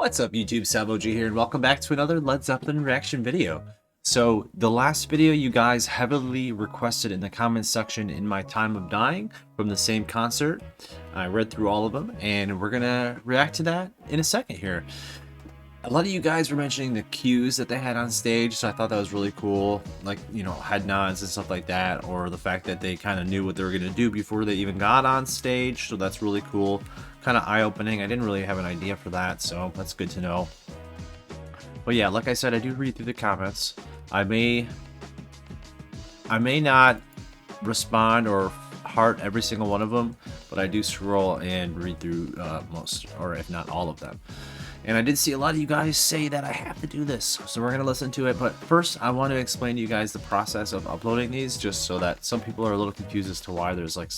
What's up YouTube, SalvoG here, and welcome back to another Led Zeppelin reaction video. So the last video you guys heavily requested in the comments section in my time of dying from the same concert. I read through all of them and we're gonna react to that in a second here. A lot of you guys were mentioning the cues that they had on stage, so I thought that was really cool, like, you know, head nods and stuff like that, or the fact that they kind of knew what they were gonna do before they even got on stage, so that's really cool. Kind of eye-opening. I didn't really have an idea for that, so that's good to know. But yeah, like I said, I do read through the comments. I may not respond or heart every single one of them, but I do scroll and read through most, or if not all of them. And I did see a lot of you guys say that I have to do this, so we're gonna listen to it. But first, I want to explain to you guys the process of uploading these, just so that some people are a little confused as to why there's like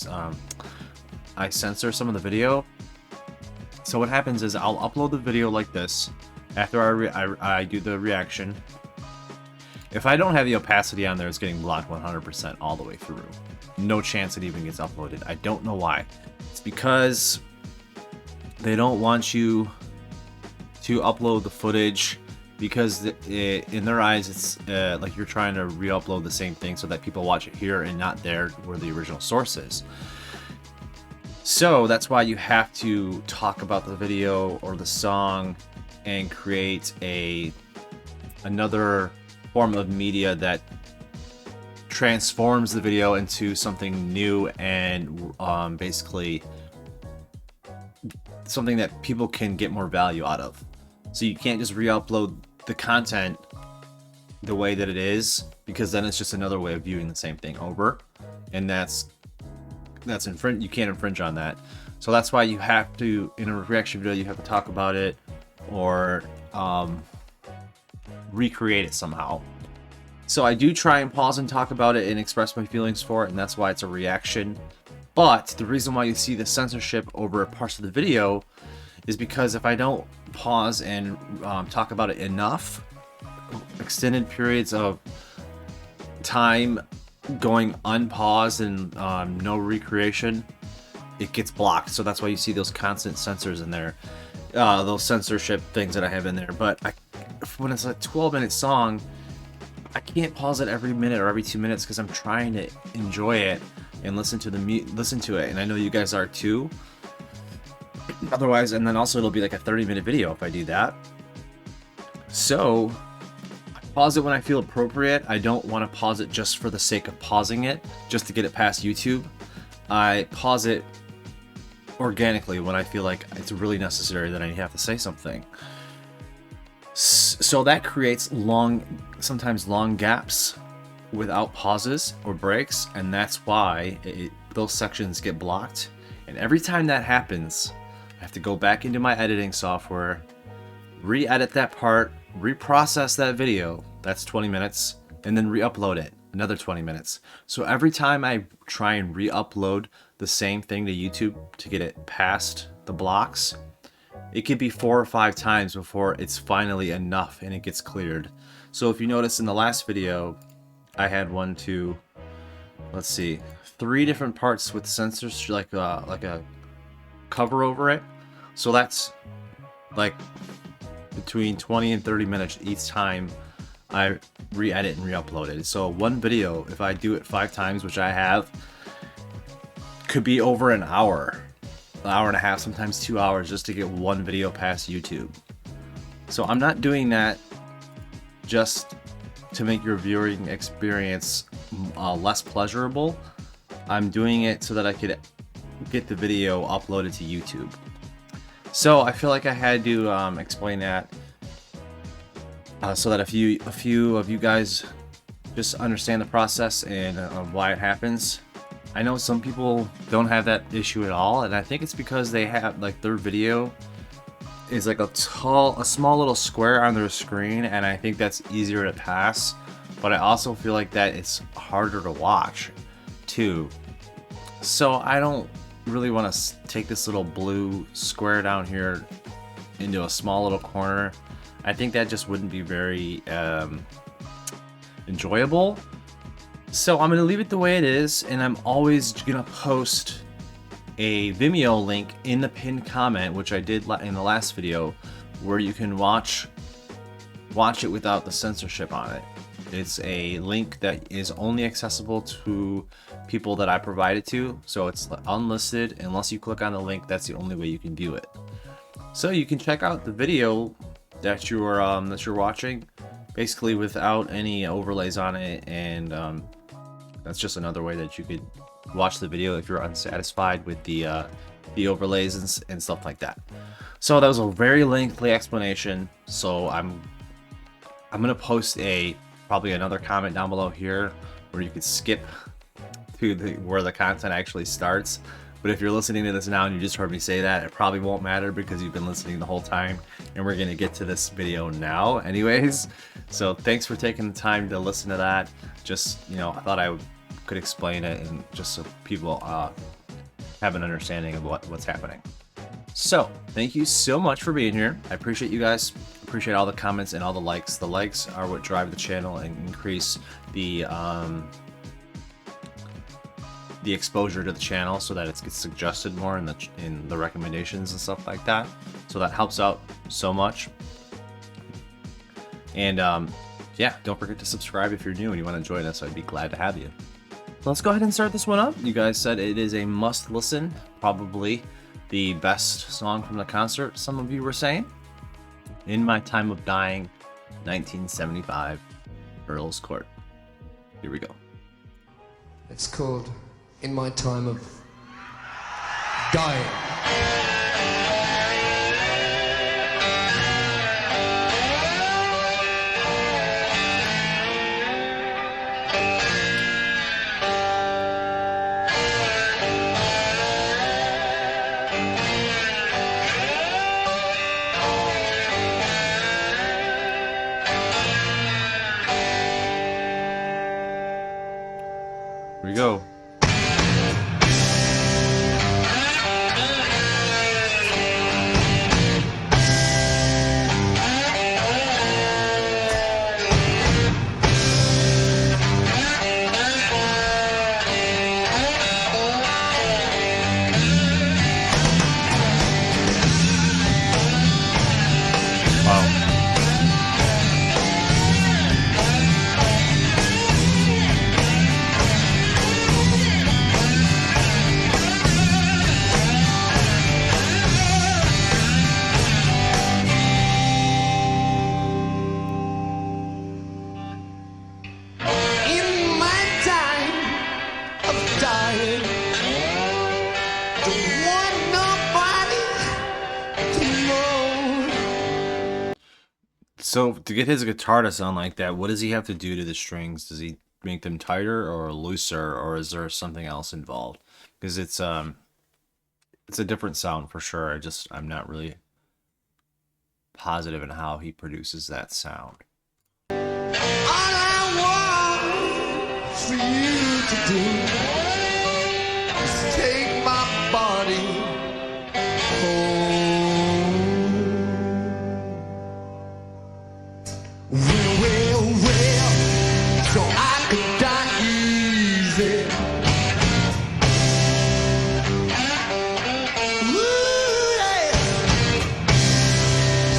I censor some of the video. So what happens is I'll upload the video like this after I do the reaction. If I don't have the opacity on there, it's getting blocked 100% all the way through. No chance it even gets uploaded. I don't know why. It's because they don't want you to upload the footage, because in their eyes it's like you're trying to re-upload the same thing so that people watch it here and not there where the original source is. So that's why you have to talk about the video or the song and create another form of media that transforms the video into something new and basically something that people can get more value out of. So you can't just re-upload the content the way that it is, because then it's just another way of viewing the same thing over, and that's you can't infringe on that. So that's why you have to, in a reaction video, you have to talk about it or recreate it somehow. So I do try and pause and talk about it and express my feelings for it, and that's why it's a reaction. But the reason why you see the censorship over parts of the video is because if I don't pause and talk about it enough, extended periods of time going unpaused and no recreation, it gets blocked. So that's why you see those constant censors in there, those censorship things that I have in there. But when it's a 12-minute song, I can't pause it every minute or every 2 minutes, because I'm trying to enjoy it and listen to it, and I know you guys are too. Otherwise, and then also it'll be like a 30-minute video if I do that. So pause it when I feel appropriate. I don't want to pause it just for the sake of pausing it, just to get it past YouTube. I pause it organically when I feel like it's really necessary that I have to say something. So that creates sometimes long gaps without pauses or breaks, and that's why those sections get blocked. And every time that happens, I have to go back into my editing software, re-edit that part, reprocess that video, that's 20 minutes, and then re-upload it, another 20 minutes. So every time I try and re-upload the same thing to YouTube to get it past the blocks, it could be 4 or 5 times before it's finally enough and it gets cleared. So if you notice in the last video, I had 3 different parts with censors, like a cover over it. So that's like between 20 and 30 minutes each time I re-edit and re-upload it. So one video, if I do it 5 times, which I have, could be over an hour and a half, sometimes 2 hours, just to get one video past YouTube. So I'm not doing that just to make your viewing experience less pleasurable. I'm doing it so that I could get the video uploaded to YouTube. So I feel like I had to explain that so that a few of you guys just understand the process and why it happens. I know some people don't have that issue at all, and I think it's because they have, like, their video is like a small little square on their screen, and I think that's easier to pass. But I also feel like that it's harder to watch too. So I don't really want to take this little blue square down here into a small little corner. I think that just wouldn't be very enjoyable. So I'm going to leave it the way it is, and I'm always going to post a Vimeo link in the pinned comment, which I did in the last video, where you can watch it without the censorship on it. It's a link that is only accessible to people that I provide it to, so it's unlisted. Unless you click on the link, that's the only way you can view it. So you can check out the video that you're watching, basically without any overlays on it, and that's just another way that you could watch the video if you're unsatisfied with the overlays and stuff like that. So that was a very lengthy explanation. So I'm gonna post probably another comment down below here where you could skip to where the content actually starts. But if you're listening to this now and you just heard me say that, it probably won't matter because you've been listening the whole time, and we're gonna get to this video now anyways. So thanks for taking the time to listen to that. Just, you know, I thought I could explain it, and just so people have an understanding of what's happening. So thank you so much for being here. I appreciate you guys. Appreciate all the comments and all the likes. The likes are what drive the channel and increase the exposure to the channel, so that it gets suggested more in the recommendations and stuff like that. So that helps out so much. And yeah, don't forget to subscribe if you're new and you want to join us. I'd be glad to have you. Let's go ahead and start this one up. You guys said it is a must listen, probably the best song from the concert, some of you were saying. In My Time of Dying, 1975, Earls Court. Here we go. It's called In My Time of Dying. Here we go. So to get his guitar to sound like that, what does he have to do to the strings? Does he make them tighter or looser, or is there something else involved? Because it's a different sound for sure. I'm not really positive in how he produces that sound. All I want for you to do is take my body home. Well, so I could die easy. Ooh, yeah.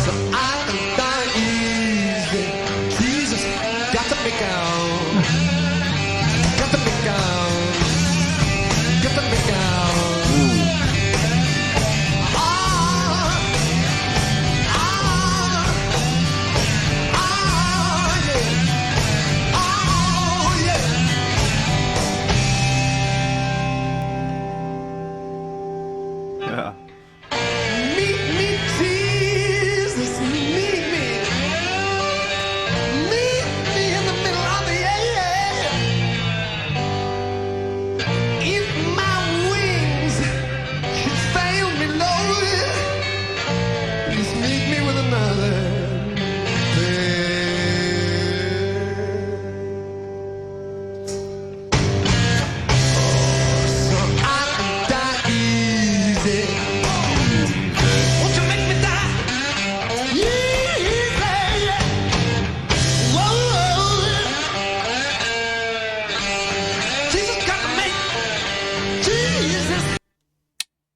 So I could die easy. Jesus, got to make out. Got to make out. Got to make out. Yeah. Meet me, Jesus, meet me. Meet me in the middle of the air. If my wings should fail me, Lord, please meet me with another so I can die easy. Won't you make me die? Easy. Whoa. Jesus got to make Jesus.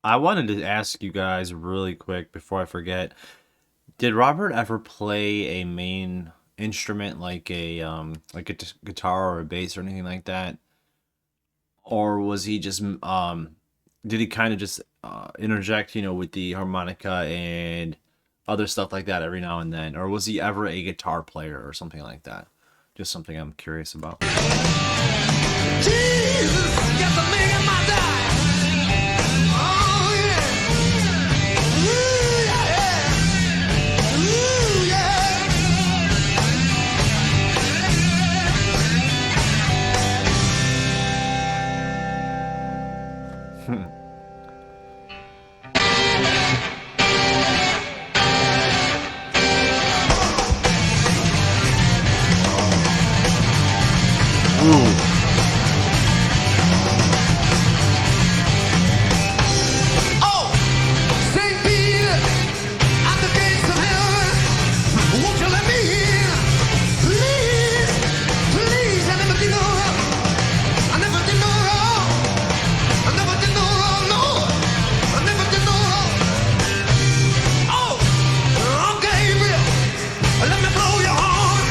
I wanted to ask you guys really quick before I forget. Did Robert ever play a main instrument like a guitar or a bass or anything like that? Or was he just did he kind of just interject, with the harmonica and other stuff like that every now and then? Or was he ever a guitar player or something like that? Just something I'm curious about. Jesus, got the me in my die. Oh yeah. Ooh, yeah. Ooh, Hmm. Ooh. Oh, St. Peter, at the gates of heaven, won't you let me in? Please, please, I never did no wrong. I never did no wrong. I never did no wrong, Lord. I never did no wrong. Oh, Gabriel, let me blow your horn.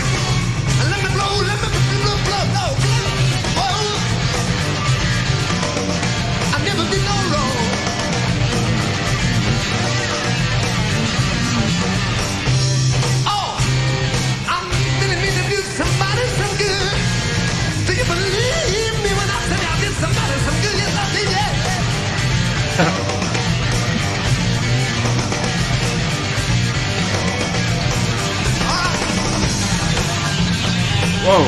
Let me blow, let me blow, blow, blow. Oh, I never did no wrong. Oh, I'm feeling me to do somebody some good. Do you believe me when I say I did somebody some good? Yes, I did, yeah. Whoa.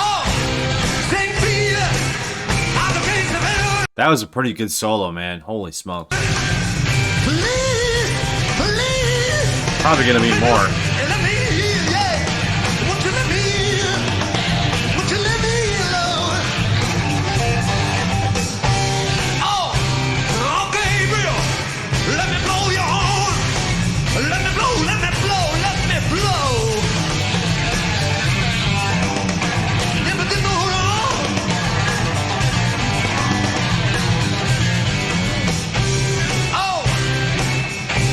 Oh, St. Peter, out the gates of heaven. That was a pretty good solo, man. Holy smokes. Please, please. Probably gonna be more. Let me in, yeah. Won't you let me in? Won't you let me in, Lord? Oh, Gabriel, let me blow your horn. Let me blow, let me blow, let me blow. Never did no wrong. Oh,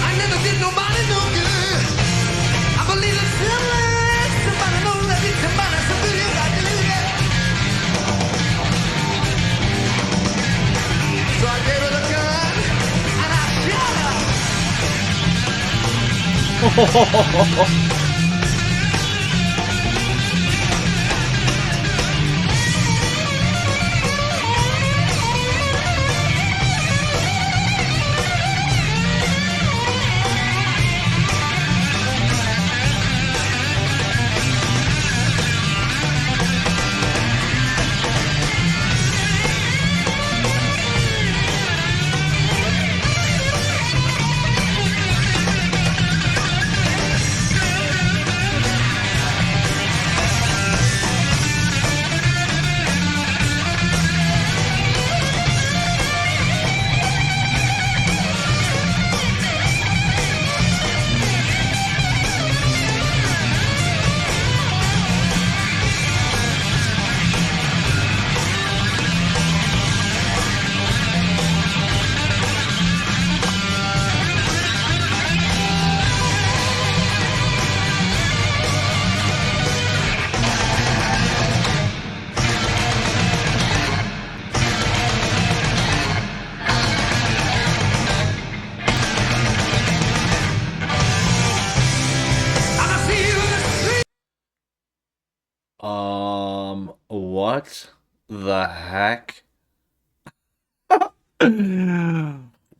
I never did nobody no good. I believe in somebody knows that it's somebody so good. Yes, I do that. So I gave it a gun and I shot her. What the heck?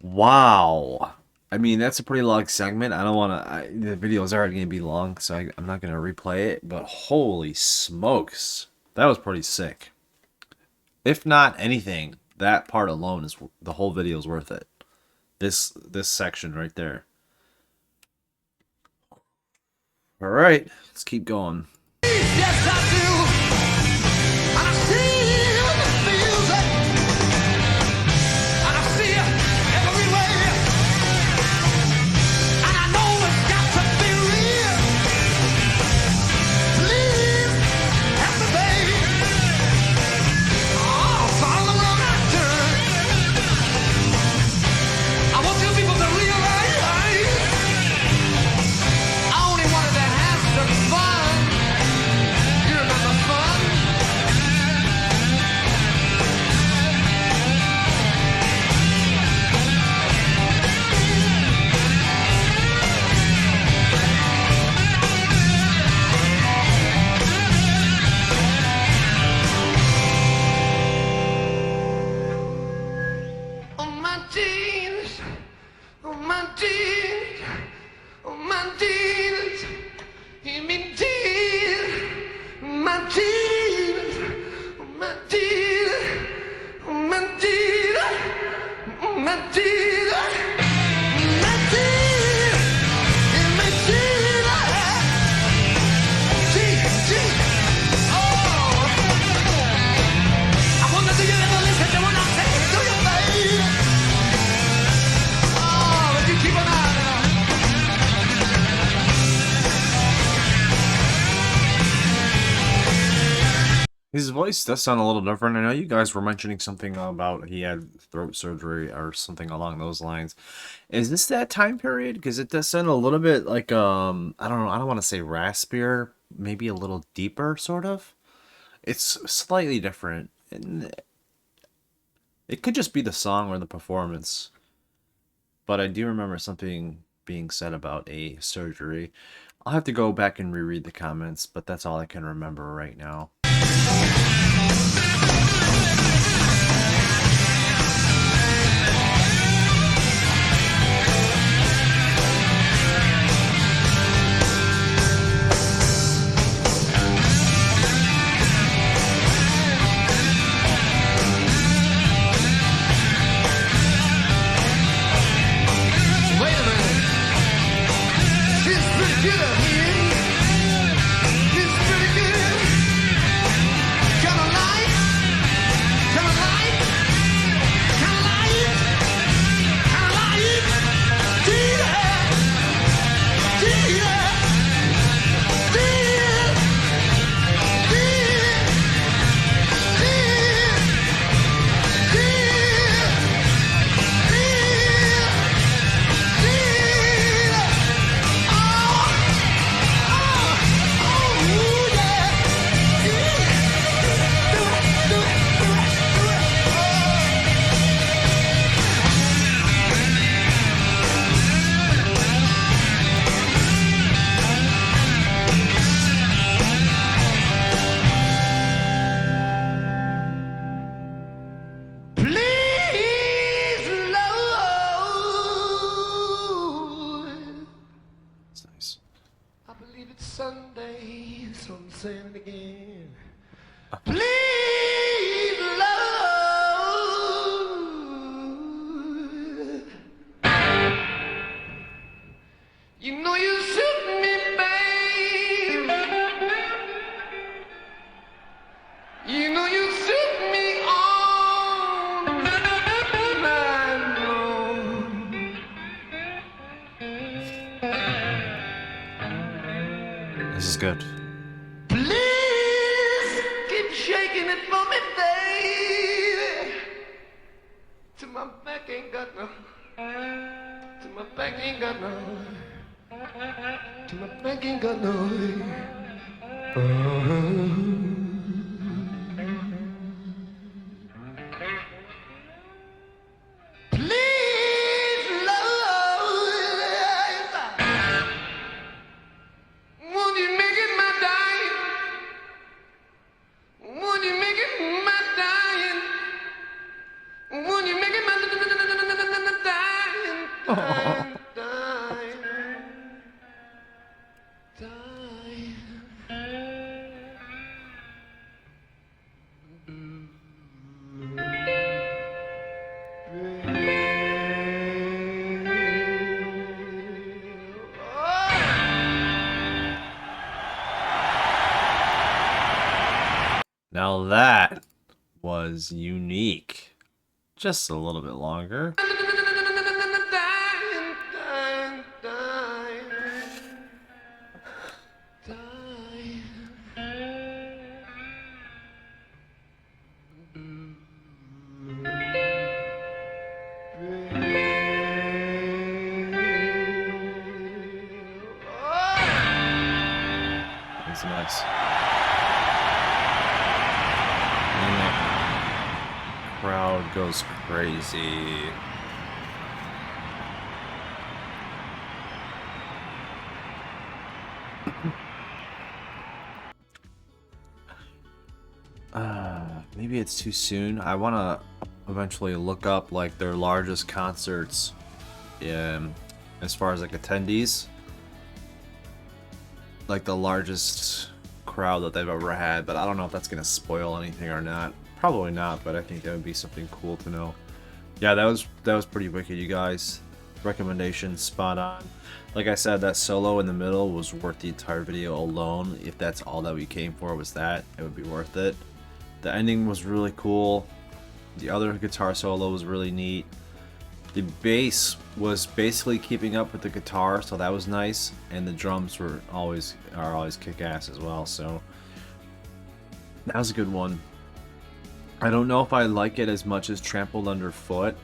Wow. I mean, that's a pretty long segment. I don't want to. The video's already going to be long, so I'm not going to replay it. But holy smokes. That was pretty sick. If not anything, that part alone is the whole video is worth it. This section right there. All right, let's keep going. Yes, I do. And I still feel it. And I see it everywhere. And I know it's got to be real. Please help me, baby. Oh, follow the road I turn. I want you people to realize I only wanted to have some fun. You remember fun? Oh my jeans, oh my jeans, oh my jeans, give me jeans, my jeans, oh my jeans, oh my jeans, oh my jeans, my jeans, give me jeans, jeans. Oh, I wonder do you ever listen to what I say to you, baby? Oh, but you keep an eye on it. His voice does sound a little different. I know you guys were mentioning something about he had throat surgery or something along those lines. Is this that time period? Because it does sound a little bit like I don't know. I don't want to say raspier, maybe a little deeper, sort of. It's slightly different, and it could just be the song or the performance. But I do remember something being said about a surgery. I'll have to go back and reread the comments, but that's all I can remember right now. Wait a minute. She's pretty good here. She's pretty good. Kinda light. Kinda light. Kinda light. Kinda light. Dear. Dear. Dear. Dear. Dear. Dear. Please, Lord. It's nice. I believe it's Sunday, so I'm saying it again. Please, Lord. You know you suit me, babe. You know you suit me all night long. This is good. Please keep shaking it for me, baby. Till my back ain't got no. Till my back ain't got no. Till my back ain't got no. Please, Lord. Won't you make it my dime? Won't you make it Now that was unique. Just a little bit longer. That's nice. And that crowd goes crazy. Maybe it's too soon. I want to eventually look up like their largest concerts as far as like attendees, like the largest crowd that they've ever had, but I don't know if that's gonna spoil anything or not. Probably not, but I think that would be something cool to know. Yeah, that was pretty wicked, you guys. Recommendation spot on. Like I said, that solo in the middle was worth the entire video alone. If that's all that we came for was that, it would be worth it. The ending was really cool. The other guitar solo was really neat. The bass was basically keeping up with the guitar, so that was nice. And the drums are always kick-ass as well, so that was a good one. I don't know if I like it as much as Trampled Underfoot.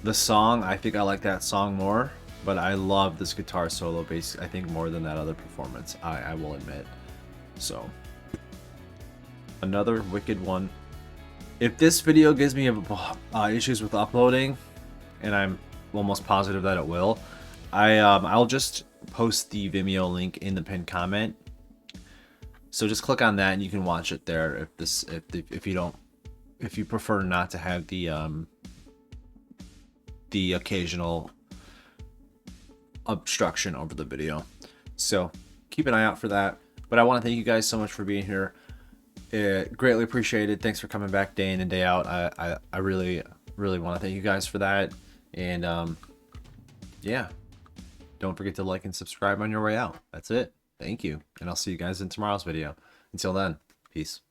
The song, I think I like that song more, but I love this guitar solo bass, I think, more than that other performance, I will admit. So, another wicked one. If this video gives me issues with uploading, and I'm almost positive that it will, I'll just post the Vimeo link in the pinned comment. So just click on that and you can watch it there. If you prefer not to have the occasional obstruction over the video. So keep an eye out for that. But I want to thank you guys so much for being here. Greatly appreciated. Thanks for coming back day in and day out. I really want to thank you guys for that. And yeah, don't forget to like and subscribe on your way out. That's it. Thank you. And I'll see you guys in tomorrow's video. Until then, peace.